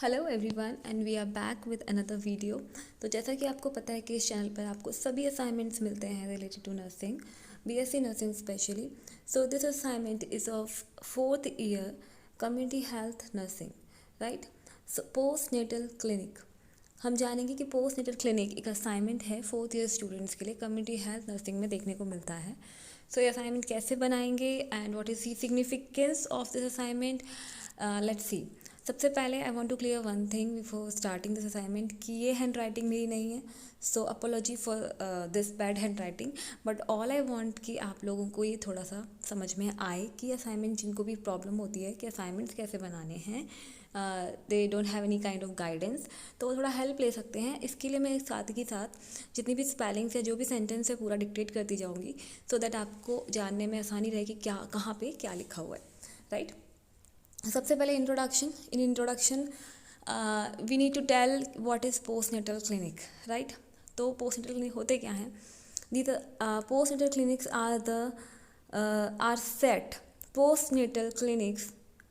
Hello everyone and we are back with another video. तो जैसा कि आपको पता है कि इस चैनल पर आपको सभी असाइनमेंट्स मिलते हैं related to nursing, BSc nursing specially. So this assignment is of 4th year community health nursing, right. So post natal clinic, हम जानेंगे कि पोस्ट नेटल क्लिनिक एक असाइनमेंट है 4th ईयर स्टूडेंट्स के लिए कम्युनिटी हेल्थ नर्सिंग में देखने को मिलता है। सो ये असाइनमेंट कैसे बनाएंगे and what is the significance of this assignment, let's see. सबसे पहले I want to clear one thing before starting this assignment कि ये हैंड राइटिंग मेरी नहीं है, so apology for this bad hand writing. But all I want कि आप लोगों को ये थोड़ा सा समझ में आए कि असाइनमेंट जिनको भी प्रॉब्लम होती है कि असाइनमेंट्स कैसे बनाने हैं, they don't have any kind of guidance, तो वो थोड़ा हेल्प ले सकते हैं। इसके लिए मैं साथ ही साथ जितनी भी स्पेलिंग्स या जो भी सेंटेंस है पूरा डिक्टेट करती जाऊँगी, सो दैट आपको जानने में आसानी रहेगी क्या कहाँ पे क्या लिखा हुआ है, राइट। सबसे पहले introduction. In introduction we need to tell what is post natal clinic, right. तो पोस्ट नेटल क्लिनिक होते क्या हैं? The post natal clinics are set post natal clinics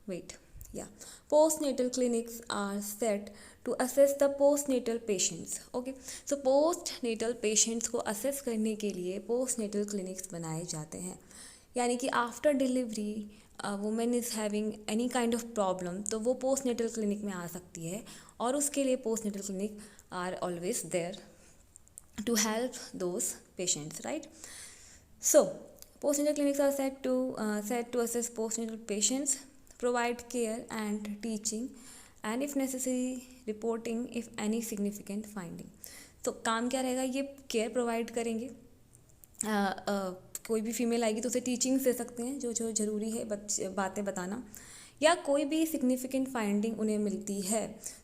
wait या post natal clinics are set to assess the post natal patients. Okay, so post natal patients को assess करने के लिए post natal clinics बनाए जाते हैं। यानी कि after delivery women is having any kind of problem, तो वो पोस्ट नेटल क्लिनिक में आ सकती है और उसके लिए post natal clinic are always there to help those patients, right. So post natal clinics are set to assess postnatal patients, provide care and teaching, and if necessary reporting if any significant finding। तो काम क्या रहेगा? ये care provide करेंगे, कोई भी female आएगी तो उसे टीचिंग्स दे सकते हैं जो जो ज़रूरी है बातें बताना, या कोई भी सिग्निफिकेंट फाइंडिंग उन्हें मिलती है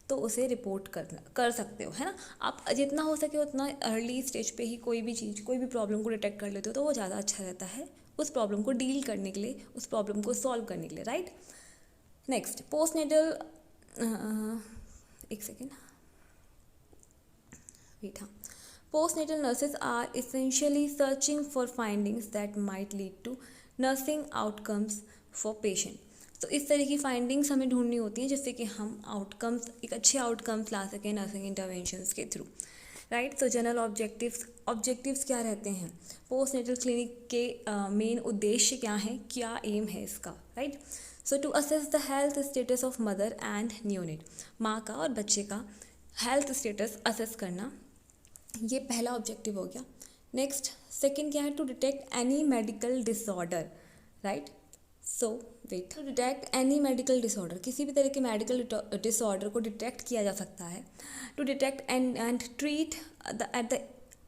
तो उसे रिपोर्ट कर सकते हो, है ना। आप जितना हो सके उतना अर्ली स्टेज पे ही कोई भी चीज़, कोई भी प्रॉब्लम को डिटेक्ट कर लेते हो तो वो ज़्यादा अच्छा रहता है उस प्रॉब्लम को डील करने के लिए, उस प्रॉब्लम को सॉल्व करने के लिए, राइट। नेक्स्ट पोस्ट नेटल, एक सेकेंड वेट, हाँ। Postnatal nurses are essentially searching for findings that might lead to nursing outcomes for patient। तो इस तरह की फाइंडिंग्स हमें ढूंढनी होती हैं जिससे कि हम आउटकम्स, एक अच्छे आउटकम्स ला सकें नर्सिंग इंटरवेंशंस के थ्रू, राइट। तो जनरल ऑब्जेक्टिव्स क्या रहते हैं? पोस्टनेटल क्लिनिक के मेन उद्देश्य क्या हैं, क्या एम है इसका, right. So to assess the health status of mother and neonate, माँ का और बच्चे का हेल्थ स्टेटस असेस करना, ये पहला ऑब्जेक्टिव हो गया। नेक्स्ट सेकंड क्या है? To detect any medical disorder, right. So wait, to detect any medical disorder, किसी भी तरह के मेडिकल डिसऑर्डर को डिटेक्ट किया जा सकता है। To detect and treat at the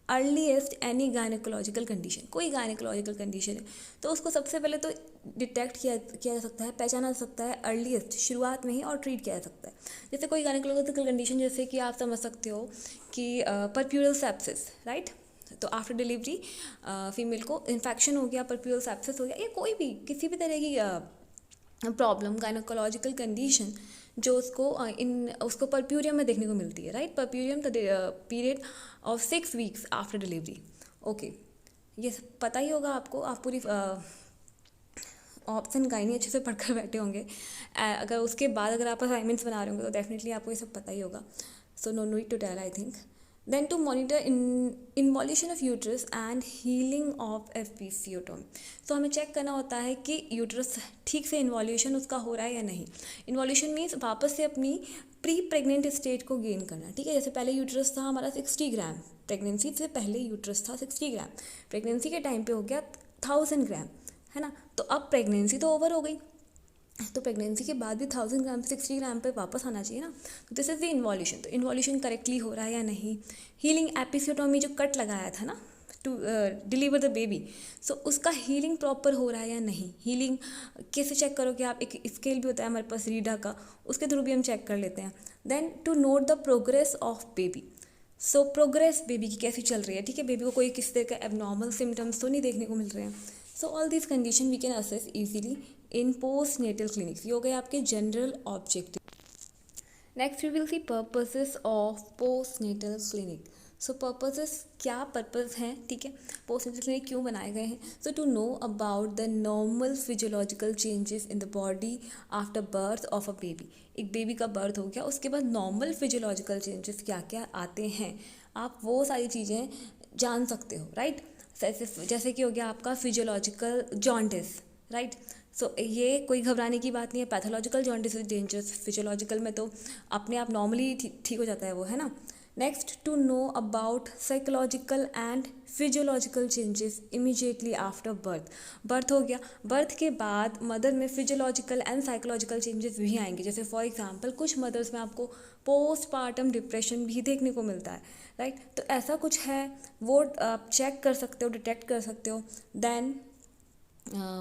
earliest any gynaecological condition, कोई गायनेकोलॉजिकल कंडीशन है तो उसको सबसे पहले तो डिटेक्ट किया जा सकता है, पहचाना जा सकता है अर्लीस्ट, शुरुआत में ही, और ट्रीट किया जा सकता है। जैसे कोई गायनेकोलॉजिकल कंडीशन, जैसे कि आप समझ सकते हो कि परप्यूरल सेप्सिस, राइट। तो आफ्टर डिलीवरी फीमेल को इन्फेक्शन हो गया, परप्यूरल सेप्सिस हो गया, या कोई भी किसी भी तरह की प्रॉब्लम, गायनेकोलॉजिकल कंडीशन जो उसको परप्यूरियम में देखने को मिलती है, right. Puerperium the period of 6 weeks after delivery. Okay, ये पता ही होगा आपको, आप पूरी ऑप्शन गाइनी अच्छे से पढ़कर बैठे होंगे। अगर उसके बाद अगर आप असाइनमेंट्स बना रहे होंगे तो डेफिनेटली आपको ये सब पता ही होगा। So no need to tell I think. Then to monitor involution of uterus and healing of episiotomy. तो हमें चेक करना होता है कि यूट्रस ठीक से इन्वॉल्यूशन उसका हो रहा है या नहीं। इन्वॉल्यूशन मीन्स वापस से अपनी प्री प्रेग्नेंट स्टेट को गेन करना, ठीक है। जैसे पहले यूट्रस था हमारा 60 ग्राम, प्रेगनेंसी से पहले यूट्रस था 60 ग्राम, प्रेगनेंसी के टाइम पे हो गया 1000 ग्राम, है ना। तो अब प्रेगनेंसी तो ओवर हो गई, तो प्रेगनेंसी के बाद भी 1000 ग्राम 60 ग्राम पे वापस आना चाहिए ना। तो दिस इज़ द इन्वॉल्यूशन। तो इन्वॉल्यूशन करेक्टली हो रहा है या नहीं। हीलिंग एपिसियोटोमी, जो कट लगाया था ना टू डिलीवर द बेबी, सो उसका हीलिंग प्रॉपर हो रहा है या नहीं। हीलिंग कैसे चेक करोगे आप? एक स्केल भी होता है हमारे पास रीडा का, उसके थ्रू भी हम चेक कर लेते हैं। Then to note the progress of baby. So progress baby की कैसी चल रही है, ठीक है। बेबी को कोई किसी तरह का एबनॉर्मल सिम्टम्स तो नहीं देखने को मिल रहे हैं। So all this condition we can assess easily in post natal clinics. ये हो गए आपके general objective. Next we will see purposes of post natal clinic. So purposes क्या पर्पस हैं, ठीक है, पोस्टनेटल क्लिनिक क्यों बनाए गए हैं? So to know about the normal physiological changes in the body after birth of a baby. एक baby का बर्थ हो गया, उसके बाद नॉर्मल फिजियोलॉजिकल चेंजेस क्या क्या आते हैं, आप वो सारी चीज़ें जान सकते हो, राइट। जैसे कि हो गया आपका फिजियोलॉजिकल जॉन्डिस, राइट। सो ये कोई घबराने की बात नहीं है। Pathological jaundice is dangerous, physiological में तो अपने आप नॉर्मली ठीक हो जाता है वो, है ना। Next, to know about psychological and physiological changes immediately after birth. Birth हो गया, बर्थ के बाद मदर में फिजियोलॉजिकल एंड साइकोलॉजिकल चेंजेस भी आएंगे। जैसे फॉर एग्जांपल कुछ मदर्स में आपको पोस्टपार्टम डिप्रेशन भी देखने को मिलता है, राइट। तो ऐसा कुछ है, वो आप चेक कर सकते हो, डिटेक्ट कर सकते हो। Then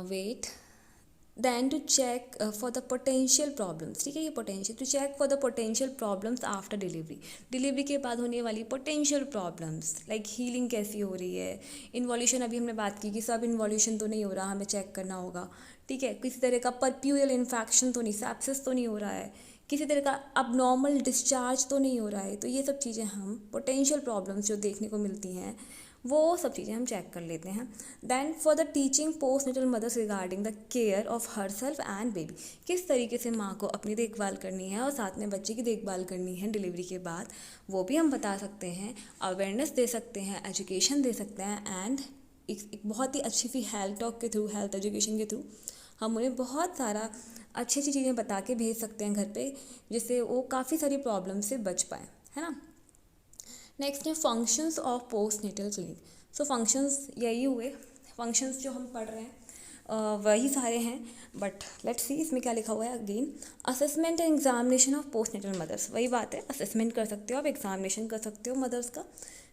wait then to check for the potential problems, ठीक है, ये potential, to check for the potential problems after delivery. Delivery के बाद होने वाली पोटेंशियल प्रॉब्लम्स, लाइक हीलिंग कैसी हो रही है, इन्वॉल्यूशन अभी हमने बात की कि सब इन्वॉल्यूशन तो नहीं हो रहा, हमें चेक करना होगा, ठीक है। किसी तरह का परप्यूरल इन्फेक्शन तो नहीं, सेप्सिस तो नहीं हो रहा है, किसी तरह का अबनॉर्मल डिस्चार्ज तो नहीं हो रहा है। तो ये सब चीज़ें हम पोटेंशियल प्रॉब्लम्स जो देखने को मिलती हैं वो सब चीज़ें हम चेक कर लेते हैं। Then for the teaching postnatal mothers regarding the care of herself and baby, किस तरीके से माँ को अपनी देखभाल करनी है और साथ में बच्चे की देखभाल करनी है डिलीवरी के बाद, वो भी हम बता सकते हैं, अवेयरनेस दे सकते हैं, एजुकेशन दे सकते हैं। एंड एक बहुत ही अच्छी सी हेल्थ टॉक के थ्रू, हेल्थ एजुकेशन के थ्रू हम उन्हें बहुत सारा अच्छी अच्छी चीज़ें बता के भेज सकते हैं घर पे, जिससे वो काफ़ी सारी प्रॉब्लम से बच पाएँ, है ना। नेक्स्ट है functions of postnatal clinic. So functions यही हुए, फंक्शंस जो हम पढ़ रहे हैं वही सारे हैं, बट लेट्स सी इसमें क्या लिखा हुआ है। Again, assessment and examination of postnatal mothers, वही बात है, असेसमेंट कर सकते हो आप, एग्जामिनेशन कर सकते हो मदर्स का।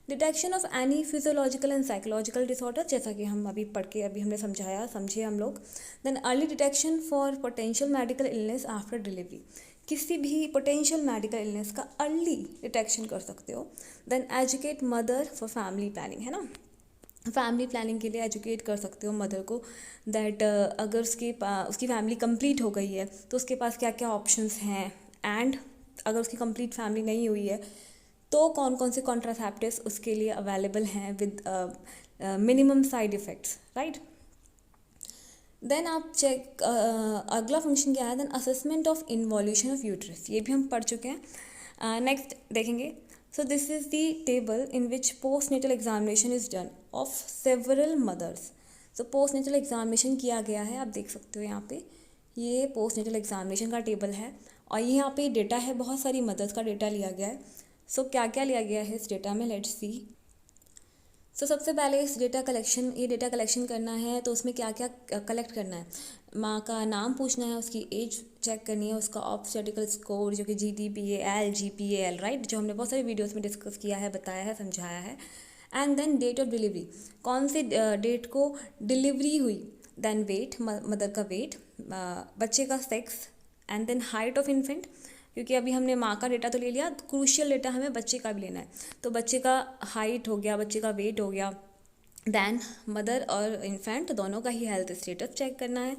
Detection of any physiological and psychological disorder, जैसा कि हम अभी पढ़ के अभी हमने समझे हम लोग। Then early detection for potential medical illness after delivery, किसी भी पोटेंशियल मेडिकल इलनेस का अर्ली डिटेक्शन कर सकते हो। Then educate mother for family planning, है ना, फैमिली प्लानिंग के लिए एजुकेट कर सकते हो मदर को, दैट अगर उसकी फैमिली कंप्लीट हो गई है तो उसके पास क्या क्या ऑप्शंस हैं, एंड अगर उसकी कंप्लीट फैमिली नहीं हुई है तो कौन कौन से कॉन्ट्रासेप्टिव्स उसके लिए अवेलेबल हैं with minimum side effects, right. Then आप चेक, अगला फंक्शन क्या है, then assessment of involution of uterus, ये भी हम पढ़ चुके हैं। नेक्स्ट देखेंगे, so this is the table in which postnatal examination is done of several mothers. So postnatal examination किया गया है, आप देख सकते हो यहाँ पे, ये पोस्टनेटल एग्जामिनेशन का टेबल है, और यहाँ पे डेटा है, बहुत सारी मदर्स का डेटा लिया गया है। सो क्या क्या लिया गया है इस डेटा में, लेट्स सी। सो सबसे पहले इस डेटा कलेक्शन करना है, तो उसमें क्या क्या कलेक्ट करना है, माँ का नाम पूछना है, उसकी एज चेक करनी है, उसका ऑब्स्टेटिकल स्कोर जो कि GDPAL GPAL, राइट, जो हमने बहुत सारी वीडियोस में डिस्कस किया है, बताया है, समझाया है। And then date of delivery, कौन सी डेट को डिलीवरी हुई। देन वेट, मदर का वेट, बच्चे का sex, and then height of infant, क्योंकि अभी हमने माँ का डेटा तो ले लिया, क्रूशियल डेटा हमें बच्चे का भी लेना है, तो बच्चे का हाइट हो गया, बच्चे का वेट हो गया। देन मदर और इन्फेंट दोनों का ही हेल्थ स्टेटस चेक करना है।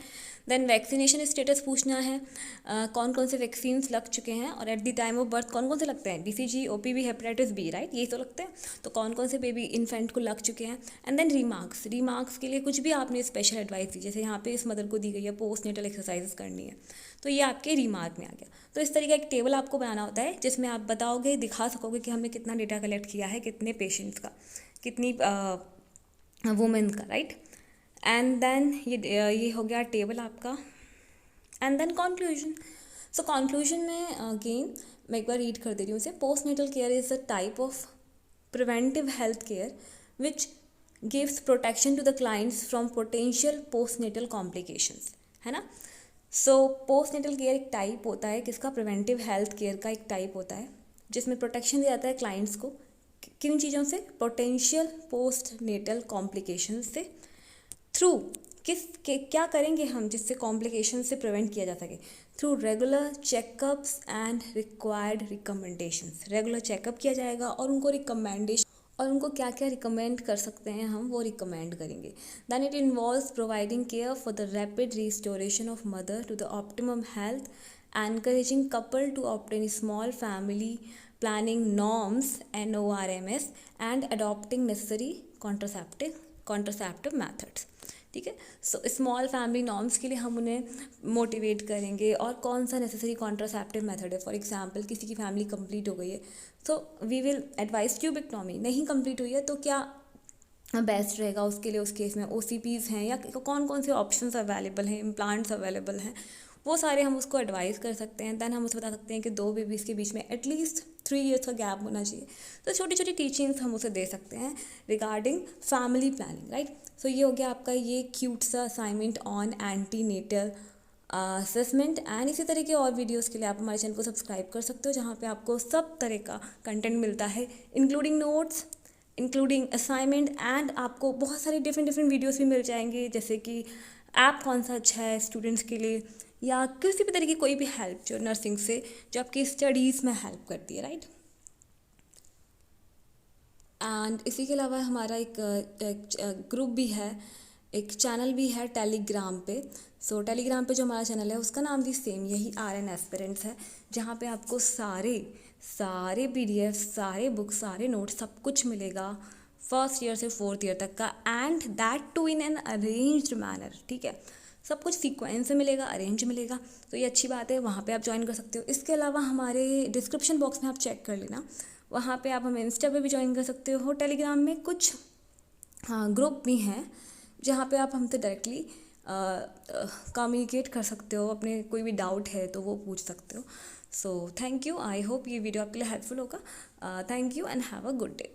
देन वैक्सीनेशन स्टेटस पूछना है, कौन कौन से वैक्सीन्स लग चुके हैं, और at the time of birth कौन कौन से लगते हैं, BCG OPV hepatitis B, right, ये तो लगते हैं, तो कौन कौन से बेबी इन्फेंट को लग चुके हैं। एंड देन रिमार्क्स के लिए कुछ भी आपने स्पेशल एडवाइस दी, जैसे यहाँ पे इस मदर को दी गई है पोस्टनेटल एक्सरसाइजेस करनी है, तो ये आपके रिमार्क में आ गया। तो इस तरीके का एक टेबल आपको बनाना होता है, जिसमें आप बताओगे, दिखा सकोगे कि हमने कितना डेटा कलेक्ट किया है, कितने पेशेंट्स का, कितनी वुमेन का, राइट। एंड देन ये हो गया टेबल आपका। And then conclusion. So conclusion में अगेन मैं एक बार रीड कर दे रही हूँ उसे। Postnatal care is a type of preventive health care which gives protection to the clients from potential postnatal complications, है ना। सो पोस्टनेटल केयर एक टाइप होता है किसका, प्रिवेंटिव हेल्थ केयर का एक टाइप होता है, जिसमें प्रोटेक्शन दिया जाता है क्लाइंट्स को, किन चीज़ों से, पोटेंशियल पोस्टनेटल कॉम्प्लिकेशन से। थ्रू क्या करेंगे हम जिससे कॉम्प्लिकेशन से प्रिवेंट किया जा सके, through regular checkups and required recommendations. Regular checkup किया जाएगा और उनको क्या क्या रिकमेंड कर सकते हैं हम, वो रिकमेंड करेंगे। Then it involves providing care for the rapid restoration of mother to the optimum health encouraging couple to obtain small family planning norms NORMS and adopting necessary contraceptive methods। ठीक है, so small family norms के लिए हम उन्हें motivate करेंगे और कौन सा नेसेसरी कॉन्ट्रासेप्टिव मेथड है। फॉर एग्जांपल किसी की फैमिली कंप्लीट हो गई है, so we will advise tubectomy. नहीं कंप्लीट हुई है तो क्या बेस्ट रहेगा उसके लिए, उस केस में OCPs हैं या कौन कौन से ऑप्शंस अवेलेबल हैं, इम्प्लांट्स अवेलेबल हैं, वो सारे हम उसको एडवाइस कर सकते हैं। दैन हम उसे बता सकते हैं कि 2 बेबीज़ के बीच में एटलीस्ट 3 years का गैप होना चाहिए। तो छोटी छोटी टीचिंग्स हम उसे दे सकते हैं रिगार्डिंग फैमिली प्लानिंग, राइट। सो ये हो गया आपका ये क्यूट सा assignment on antenatal assessment. And इसी तरह के और वीडियोस के लिए आप हमारे चैनल को सब्सक्राइब कर सकते हो, जहाँ पे आपको सब तरह का कंटेंट मिलता है, including notes, including assignment, and आपको बहुत सारे डिफरेंट वीडियोस भी मिल जाएंगे, जैसे कि ऐप कौन सा अच्छा है स्टूडेंट्स के लिए, या किसी भी तरह की कोई भी हेल्प जो नर्सिंग से जो आपकी स्टडीज़ में हेल्प करती है, राइट। एंड इसी के अलावा हमारा एक ग्रुप भी है, एक चैनल भी है टेलीग्राम पे। सो टेलीग्राम पे जो हमारा चैनल है उसका नाम भी सेम यही RN एस्पिरेंट्स है, जहाँ पे आपको सारे PDF, सारे बुक्स, सारे नोट्स, सब कुछ मिलेगा फर्स्ट ईयर से 4th ईयर तक का, and that too in an arranged manner. ठीक है, सब कुछ सीक्वेंस से मिलेगा, अरेंज मिलेगा, तो ये अच्छी बात है, वहाँ पे आप ज्वाइन कर सकते हो। इसके अलावा हमारे डिस्क्रिप्शन बॉक्स में आप चेक कर लेना, वहाँ पे आप हमें इंस्टा पे भी ज्वाइन कर सकते हो। टेलीग्राम में कुछ ग्रुप भी हैं जहाँ पे आप हमसे डायरेक्टली कम्युनिकेट कर सकते हो, अपने कोई भी डाउट है तो वो पूछ सकते हो। So thank you, I hope ये वीडियो आपके लिए हेल्पफुल होगा। Thank you and have a good day.